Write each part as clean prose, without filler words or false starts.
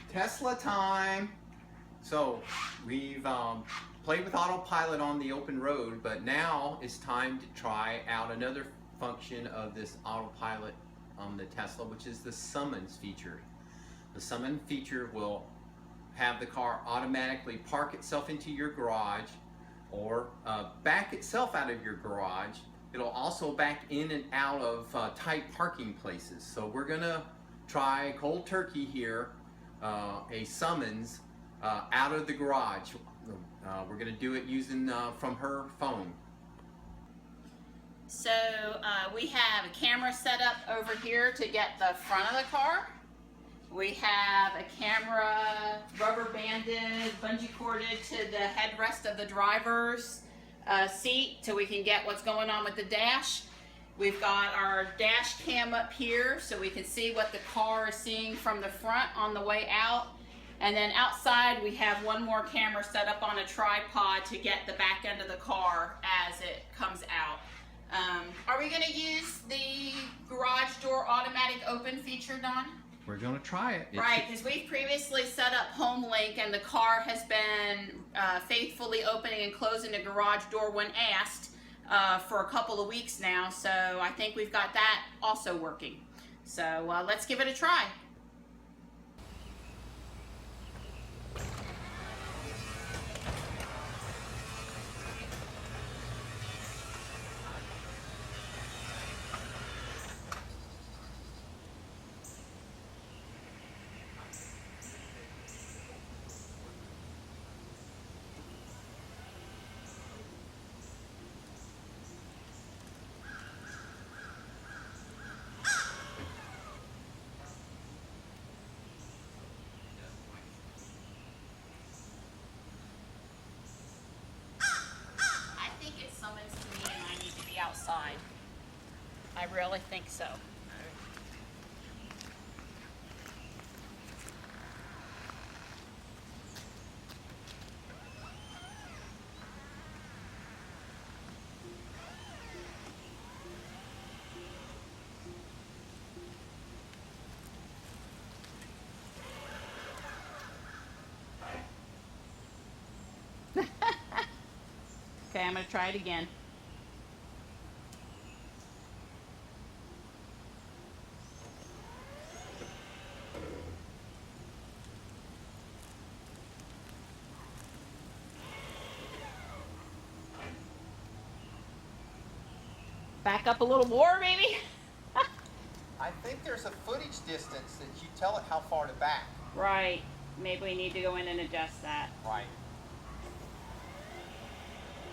Tesla time. So we've played with autopilot on the open road, but now it's time to try out another function of this autopilot on the Tesla, which is the summons feature. The summon feature will have the car automatically park itself into your garage or back itself out of your garage. It'll also back in and out of tight parking places. So we're gonna try cold turkey here, a summons out of the garage. We're gonna do it using from her phone. So we have a camera set up over here to get the front of the car. We have a camera rubber banded, bungee corded to the headrest of the driver's seat so we can get what's going on with the dash. We've got our dash cam up here so we can see what the car is seeing from the front on the way out. And then outside we have one more camera set up on a tripod to get the back end of the car as it comes out. Are we going to use the garage door automatic open feature, Don? We're gonna try it. Right, because we've previously set up HomeLink and the car has been faithfully opening and closing the garage door when asked for a couple of weeks now. So I think we've got that also working. So let's give it a try. It summons to me and I need to be outside. I really think so. Okay, I'm going to try it again. Back up a little more, maybe? I think there's a footage distance that you tell it how far to back. Right. Maybe we need to go in and adjust that. Right.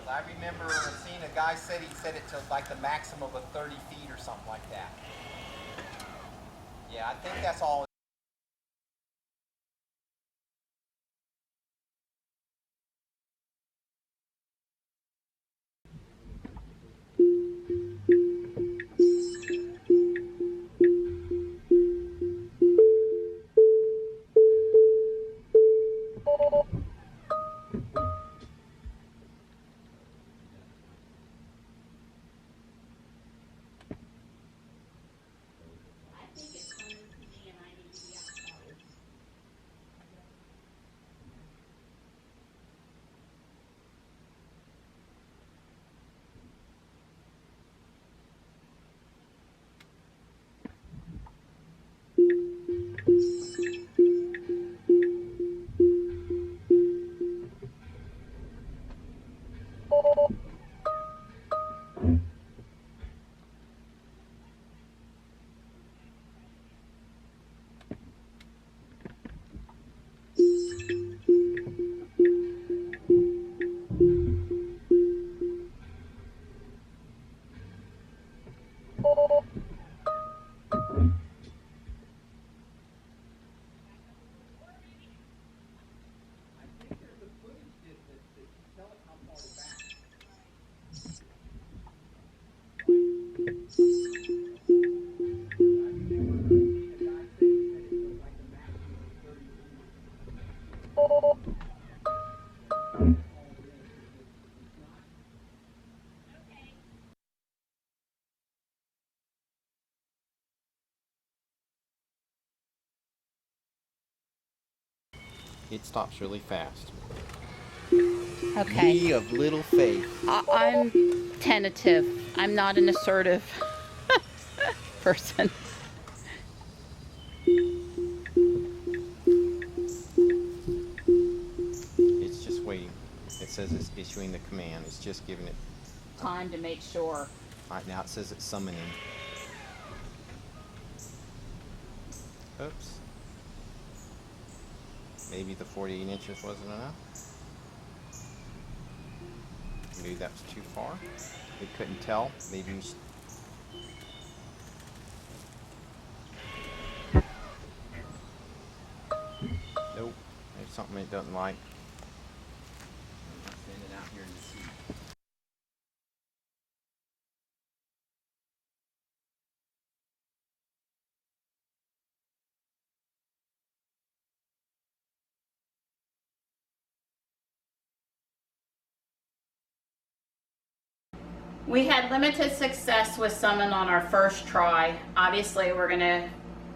I remember seeing a guy said he set it to like the maximum of 30 feet or something like that. Yeah, I think that's all. I think it's coming to me and I need it stops really fast. Okay. Ye of little faith. I'm tentative. I'm not an assertive person. It's just waiting. It says it's issuing the command. It's just giving it Time to make sure. right now. It says it's summoning. Oops. Maybe the 48 inches wasn't enough. Maybe that was too far. They couldn't tell. Maybe we nope. There's something it doesn't like. Send it out here in the seat. We had limited success with summon on our first try. Obviously, we're gonna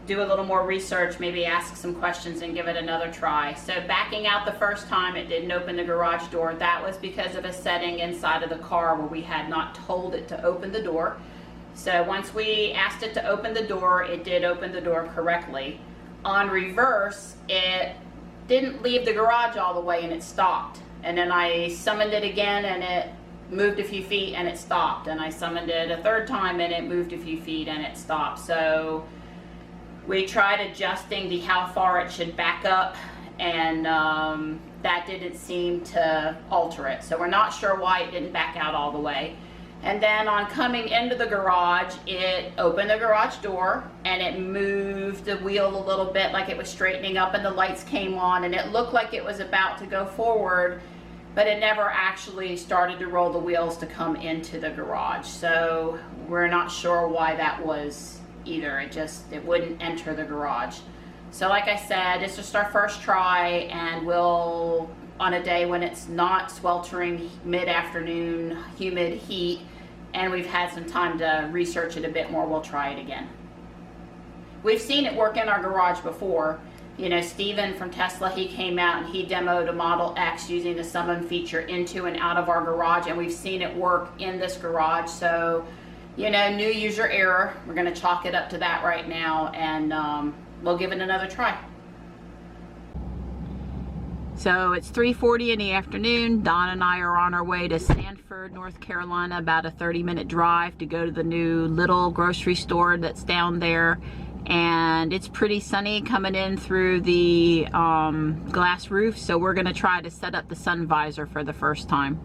do a little more research, maybe ask some questions and give it another try. So backing out the first time, it didn't open the garage door. That was because of a setting inside of the car where we had not told it to open the door. So once we asked it to open the door, it did open the door correctly. On reverse, it didn't leave the garage all the way and it stopped. And then I summoned it again and it moved a few feet and it stopped. And I summoned it a third time and it moved a few feet and it stopped. So we tried adjusting the how far it should back up, and that didn't seem to alter it. So we're not sure why it didn't back out all the way. And then on coming into the garage, it opened the garage door and it moved the wheel a little bit like it was straightening up, and the lights came on and it looked like it was about to go forward, but it never actually started to roll the wheels to come into the garage. So we're not sure why that was either. It wouldn't enter the garage. So like I said, it's just our first try, and we'll, on a day when it's not sweltering mid-afternoon humid heat and we've had some time to research it a bit more, we'll try it again. We've seen it work in our garage before. You know, Steven from Tesla, he came out and he demoed a Model X using the summon feature into and out of our garage, and we've seen it work in this garage. So, you know, new user error. We're going to chalk it up to that right now, and we'll give it another try. So it's 3:40 in the afternoon. Don and I are on our way to Sanford, North Carolina, about a 30-minute drive to go to the new Lidl grocery store that's down there. And it's pretty sunny coming in through the glass roof, so we're going to try to set up the sun visor for the first time.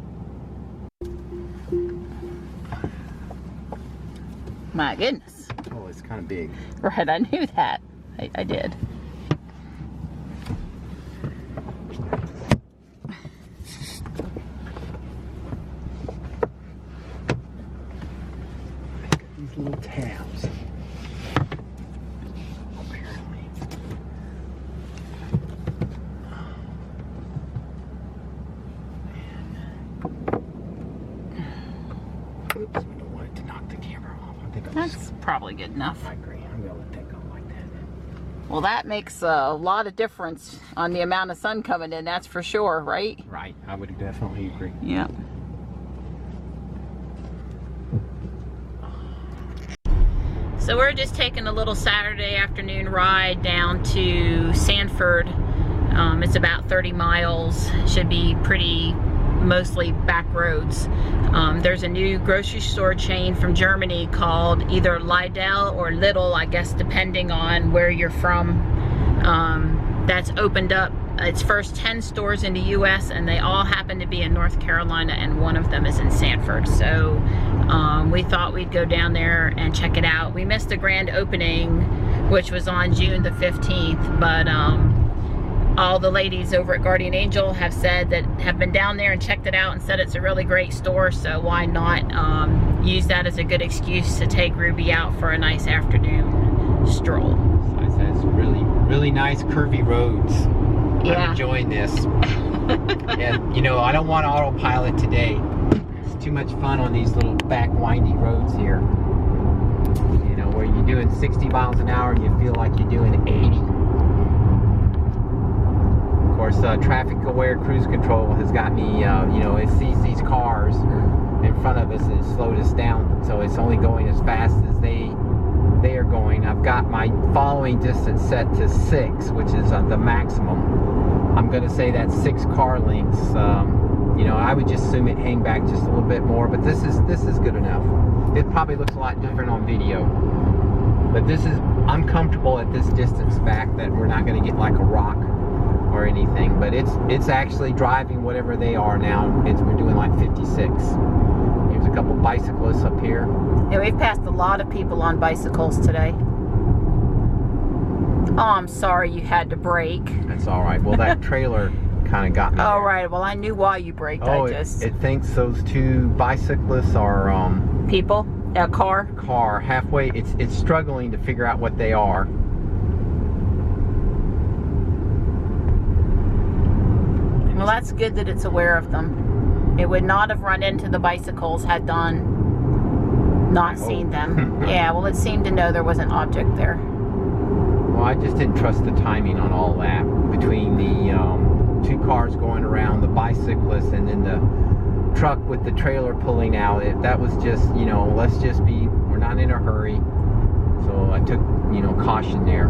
My goodness. Oh, it's kind of big. Right, I knew that. I did. These little tabs. Oops, I don't want it to knock the camera off. I think That's probably good enough. I agree. I'm gonna let that go like that. Well, that makes a lot of difference on the amount of sun coming in, that's for sure, right? Right, I would definitely agree. Yeah. So we're just taking a little Saturday afternoon ride down to Sanford. It's about 30 miles. Should be pretty mostly back roads. There's a new grocery store chain from Germany called either Lidl or Lidl, I guess, depending on where you're from. That's opened up its first 10 stores in the US, and they all happen to be in North Carolina, and one of them is in Sanford. So we thought we'd go down there and check it out. We missed the grand opening, which was on June the 15th, but all the ladies over at Guardian Angel have said that have been down there and checked it out and said it's a really great store, so why not use that as a good excuse to take Ruby out for a nice afternoon stroll. So it says really nice curvy roads. Yeah. I'm enjoying this. And you know, I don't want autopilot today. It's too much fun on these little back windy roads here. You know, where you're doing 60 miles an hour and you feel like you're doing 80. Of course, traffic aware cruise control has got me, you know, it sees these cars in front of us and it slowed us down, so it's only going as fast as they are going. I've got my following distance set to 6, which is the maximum. I'm going to say that's 6 car lengths. You know, I would just assume it hang back just a little bit more, but this is good enough. It probably looks a lot different on video, but this is, I'm comfortable at this distance back that we're not going to get like a rock or anything. But it's actually driving whatever they are now. We're doing like 56. There's a couple bicyclists up here. Yeah, we've passed a lot of people on bicycles today. Oh, I'm sorry you had to brake. That's all right. Well, that trailer kind of got me. All there. right. Well, I knew why you braked. Oh, I just it thinks those 2 bicyclists are people. A car. Car halfway. It's struggling to figure out what they are. Well, that's good that it's aware of them. It would not have run into the bicycles had Don not seen them. Yeah, well, it seemed to know there was an object there. Well, I just didn't trust the timing on all that. Between the 2 cars going around, the bicyclist, and then the truck with the trailer pulling out. That was just, you know, let's just be, we're not in a hurry. So I took, you know, caution there.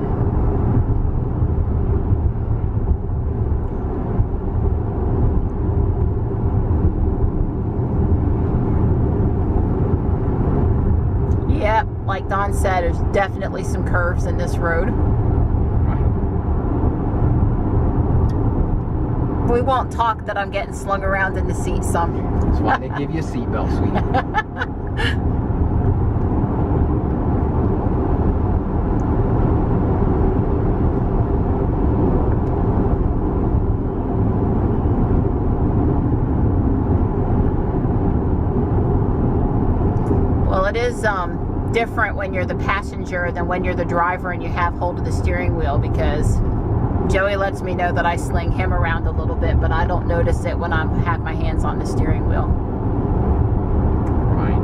Yep, like Don said, there's definitely some curves in this road. We won't talk that I'm getting slung around in the seat some. That's why they give you a seatbelt, sweetie. Well, it is different when you're the passenger than when you're the driver and you have hold of the steering wheel, because Joey lets me know that I sling him around a little bit, but I don't notice it when I have my hands on the steering wheel. Right.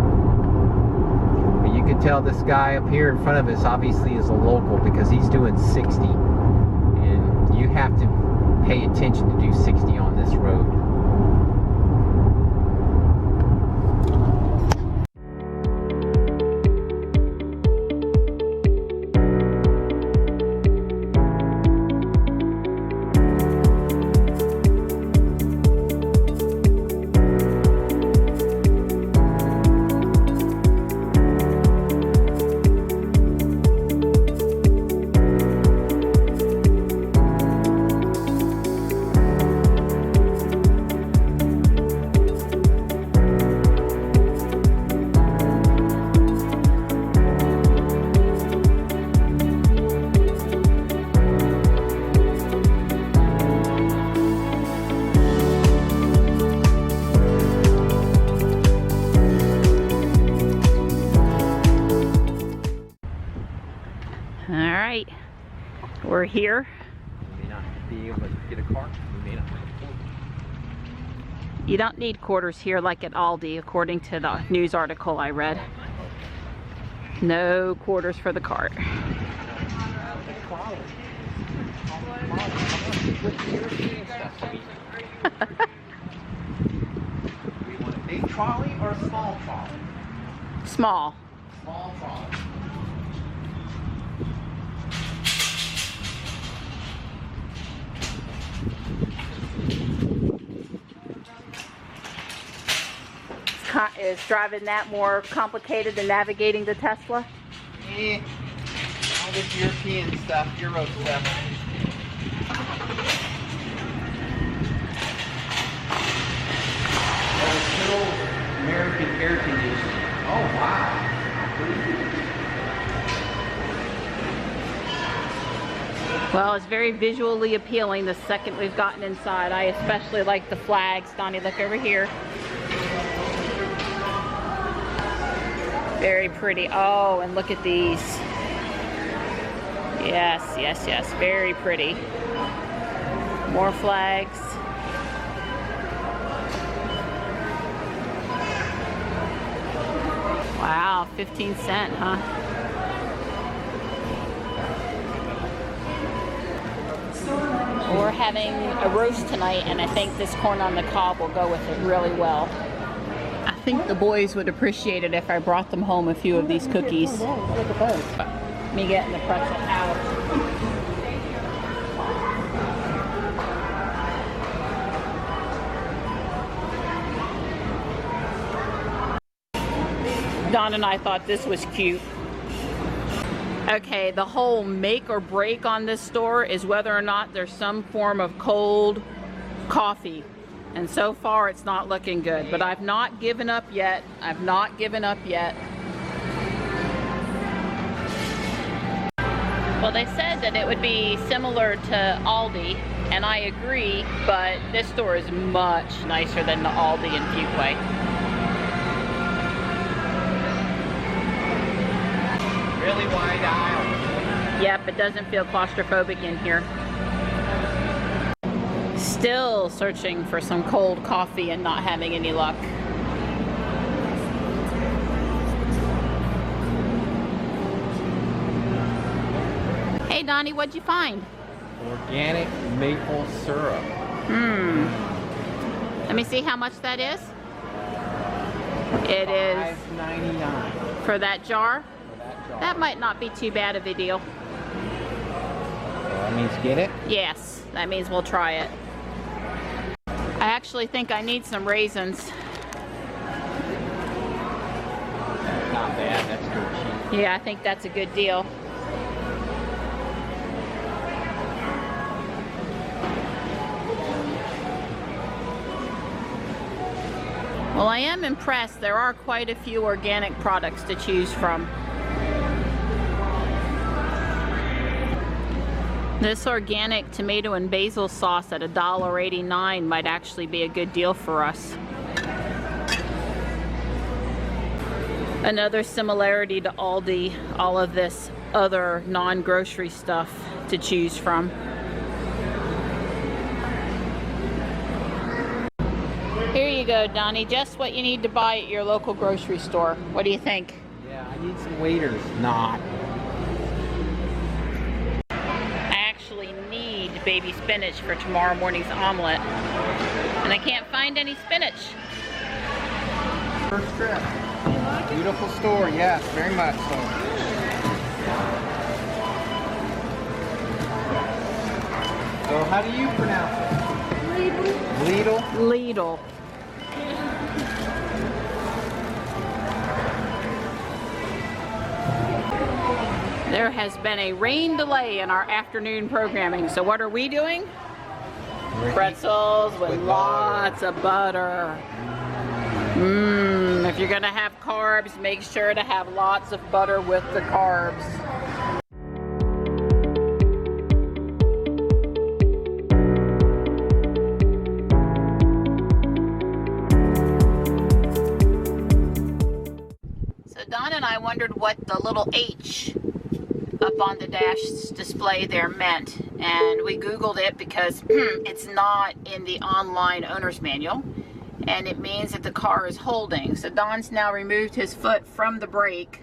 But you can tell this guy up here in front of us obviously is a local, because he's doing 60. And you have to pay attention to do 60 on this road. Alright, we're here. We may not be able to get a car. We may not. You don't need quarters here like at Aldi, according to the news article I read. No quarters for the cart. We want a big trolley or a small trolley? Small. Small trolley. Is driving that more complicated than navigating the Tesla? Yeah. All this European stuff, Euro stuff. Oh, still American air conditioning. Oh, wow. Well, it's very visually appealing the second we've gotten inside. I especially like the flags. Donnie, look over here. Very pretty. Oh, and look at these. Yes, yes, yes. Very pretty. More flags. Wow, 15 cents, huh? We're having a roast tonight, and I think this corn on the cob will go with it really well. I think the boys would appreciate it if I brought them home a few of these cookies. Me getting the pretzel out. Don and I thought this was cute. Okay, the whole make or break on this store is whether or not there's some form of cold coffee. And so far it's not looking good, but I've not given up yet. I've not given up yet. Well, they said that it would be similar to Aldi, and I agree, but this store is much nicer than the Aldi in Fuquay. Really wide aisle. Yep, it doesn't feel claustrophobic in here. Still searching for some cold coffee and not having any luck. Hey Donnie, what'd you find? Organic maple syrup. Let me see how much that is. It is $5.99 for that jar. for that jar. That might not be too bad of a deal. So that means get it. Yes, that means we'll try it. I actually think I need some raisins. Not bad. That's good cheap. Yeah, I think that's a good deal. Well, I am impressed. There are quite a few organic products to choose from. This organic tomato and basil sauce at $1.89 might actually be a good deal for us. Another similarity to Aldi, all of this other non-grocery stuff to choose from. Here you go, Donnie, just what you need to buy at your local grocery store. What do you think? Yeah, I need some waiters. Not. Need baby spinach for tomorrow morning's omelet, and I can't find any spinach. First trip. Beautiful store, yes, very much so. So how do you pronounce it? Lidl. Lidl. There has been a rain delay in our afternoon programming, so what are we doing? Pretzels with lots of butter. If you're gonna have carbs, make sure to have lots of butter with the carbs. So Don and I wondered what the little H up on the dash display there meant, and we Googled it because it's not in the online owner's manual, and it means that the car is holding. So Don's now removed his foot from the brake,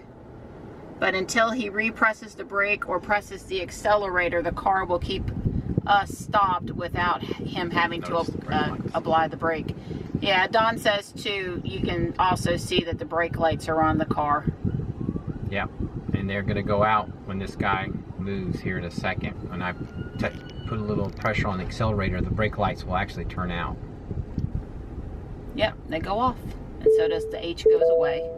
but until he represses the brake or presses the accelerator, the car will keep us stopped without him having to apply the brake. Yeah, Don says too, you can also see that the brake lights are on the car. Yeah, and they're gonna go out when this guy moves here in a second. When I put a little pressure on the accelerator, the brake lights will actually turn out. Yep, they go off, and so does the H goes away.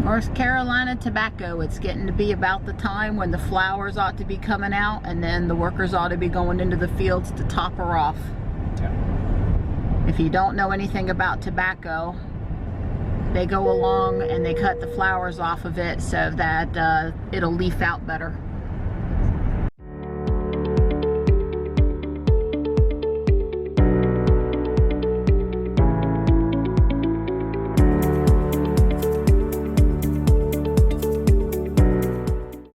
North Carolina tobacco. It's getting to be about the time when the flowers ought to be coming out, and then the workers ought to be going into the fields to top her off. Yeah. If you don't know anything about tobacco, they go along and they cut the flowers off of it so that it'll leaf out better.